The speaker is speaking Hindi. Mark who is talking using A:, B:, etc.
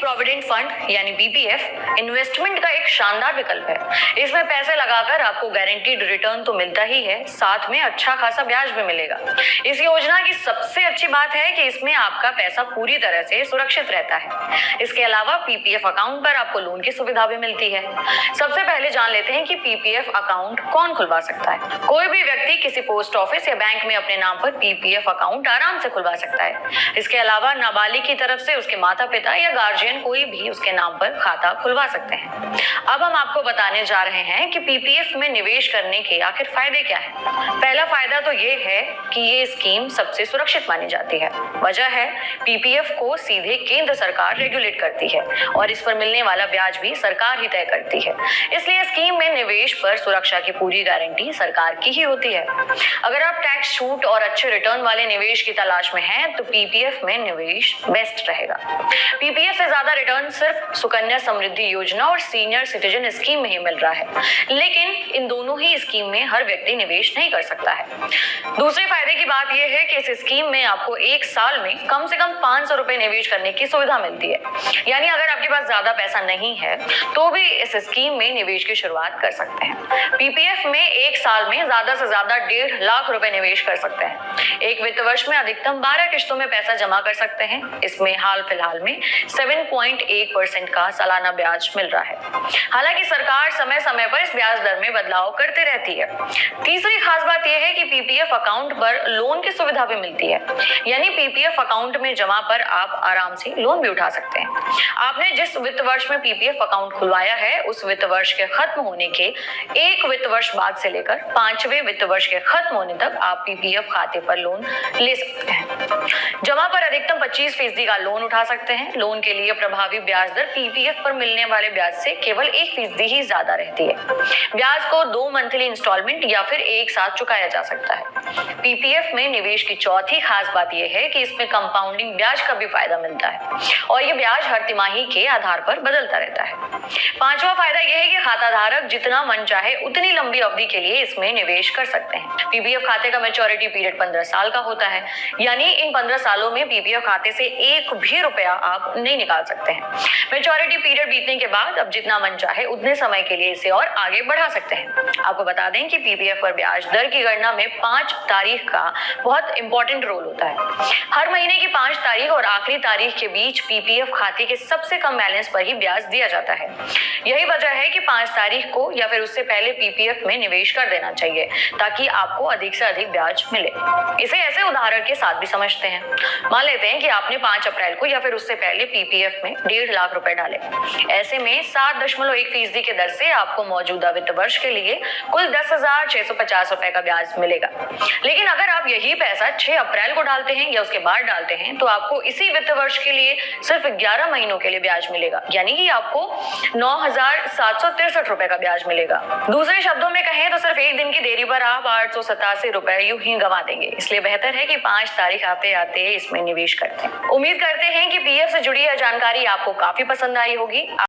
A: प्रोविडेंट फंड यानी पीपीएफ इन्वेस्टमेंट का एक शानदार विकल्प है। इसमें पैसे लगाकर आपको गारंटीड रिटर्न तो मिलता ही है, साथ में अच्छा खासा ब्याज भी मिलेगा। इस योजना की सबसे अच्छी बात है कि इसमें आपका पैसा पूरी तरह से सुरक्षित रहता है। इसके अलावा पीपीएफ अकाउंट पर आपको लोन की सुविधा भी मिलती है। सबसे पहले जान लेते हैं कि पीपीएफ अकाउंट कौन खुलवा सकता है। कोई भी व्यक्ति किसी पोस्ट ऑफिस या बैंक में अपने नाम पर पीपीएफ अकाउंट आराम से खुलवा सकता है। इसके अलावा नाबालिग की तरफ से उसके माता पिता या गार्जियन कोई भी उसके नाम पर खाता खुलवा सकते हैं। अब हम आपको बताने जा रहे हैं कि पीपीएफ में निवेश करने के आखिर फायदे क्या हैं। पहला फायदा तो ये है कि ये स्कीम सबसे सुरक्षित मानी जाती है। वजह है पीपीएफ को सीधे केंद्र सरकार रेगुलेट करती है और इस पर मिलने वाला ब्याज भी सरकार ही तय करती है। इसलिए स्कीम में निवेश पर सुरक्षा की पूरी गारंटी सरकार की ही होती है। अगर आप टैक्स छूट और अच्छे रिटर्न वाले निवेश की तलाश में हैं तो पीपीएफ में निवेश बेस्ट रहेगा। पीपीएफ से ज्यादा रिटर्न सिर्फ सुकन्या समृद्धि योजना और सीनियर सिटीजन स्कीम में ही मिल रहा है, लेकिन इन दोनों ही स्कीम में हर व्यक्ति निवेश नहीं कर सकता है। दूसरे फायदे की बात यह है कि इस स्कीम में आपको एक साल में कम से कम 500 रुपए निवेश करने की सुविधा मिलती है। यानी अगर आपके पास ज्यादा पैसा नहीं है तो भी इस स्कीम में निवेश की शुरुआत कर सकते हैं। पीपीएफ में एक साल में ज्यादा से ज्यादा 1.5 लाख रुपए निवेश कर सकते हैं। एक वित्त वर्ष में अधिकतम 12 किश्तों में पैसा जमा कर सकते हैं। इसमें हाल फिलहाल में 7.1% का सालाना ब्याज मिल रहा है। हालांकि सरकार समय समय पर इस ब्याज दर में बदलाव करते रहती है। तीसरी खास बात यह है कि पीपीएफ अकाउंट पर लोन की सुविधा भी मिलती है। यानी पीपीएफ अकाउंट में जमा पर आप आराम से लोन भी उठा सकते हैं। आपने जिस वित्त वर्ष में पीपीएफ अकाउंट खुलवाया है उस वित्त वर्ष के खत्म होने के एक वित्त वर्ष बाद से लेकर 5वें वित्त वर्ष के खत्म होने तक आप पीपीएफ खाते पर लोन ले सकते हैं। जमा पर अधिकतम 25% का लोन उठा सकते हैं। लोन के लिए प्रभावी ब्याज दर पीपीएफ पर मिलने वाले ब्याज से केवल 1% ही ज्यादा रहती है। ब्याज को 2 मंथली इंस्टॉलमेंट या फिर एक साथ चुकाया जा सकता है। पीपीएफ में निवेश की चौथी खास बात यह है कि इसमें कंपाउंडिंग ब्याज का भी फायदा मिलता है और ये ब्याज हर तिमाही के आधार पर बदलता रहता है। पांचवा फायदा यह है कि खाता धारक जितना मन चाहे उतनी लंबी अवधि के लिए इसमें निवेश कर सकते हैं। पीपीएफ खाते का मैच्योरिटी पीरियड 15 साल का होता है। यानी इन 15 सालों में पीपीएफ खाते से एक भी रुपया आप नहीं निकाल सकते हैं। मैच्योरिटी पीरियड बीतने के बाद अब जितना मन चाहे उतने समय के लिए इसे और आगे बढ़ा सकते हैं। आपको बता दें कि पीपीएफ पर ब्याज दर की गणना में 5 तारीख का बहुत इंपॉर्टेंट रोल होता है। हर महीने की 5 तारीख और आखिरी तारीख के बीच पीपीएफ खाते के सबसे कम बैलेंस पर ही ब्याज दिया जाता है। यही वजह है कि 5 तारीख को या फिर उससे पहले पीपीएफ में निवेश कर देना चाहिए ताकि आपको अधिक से अधिक ब्याज मिले। इसे ऐसे उदाहरण के साथ भी समझते हैं। मान लेते हैं कि आपने 5 अप्रैल को या फिर उससे पहले पीपीएफ में 1.5 लाख रुपए डाले। ऐसे में 7.1% की दर से आपको मौजूदा वित्त वर्ष के लिए कुल 10,650 रुपए का ब्याज मिलेगा। लेकिन अगर आप यही पैसा 6 अप्रैल को डालते हैं या उसके बाद डालते हैं तो आपको इसी वित्त वर्ष के लिए सिर्फ 11 महीनों के लिए ब्याज मिलेगा। यानी कि आपको 9,763 रुपए का ब्याज मिलेगा। दूसरे शब्दों में कहें तो सिर्फ एक दिन की देरी पर आप 887 रुपए यूं ही गंवा देंगे। इसलिए बेहतर है कि 5 तारीख आते आते इसमें निवेश करते हैं। उम्मीद करते हैं कि पीएफ से जुड़ी यह जानकारी आपको काफी पसंद आई होगी।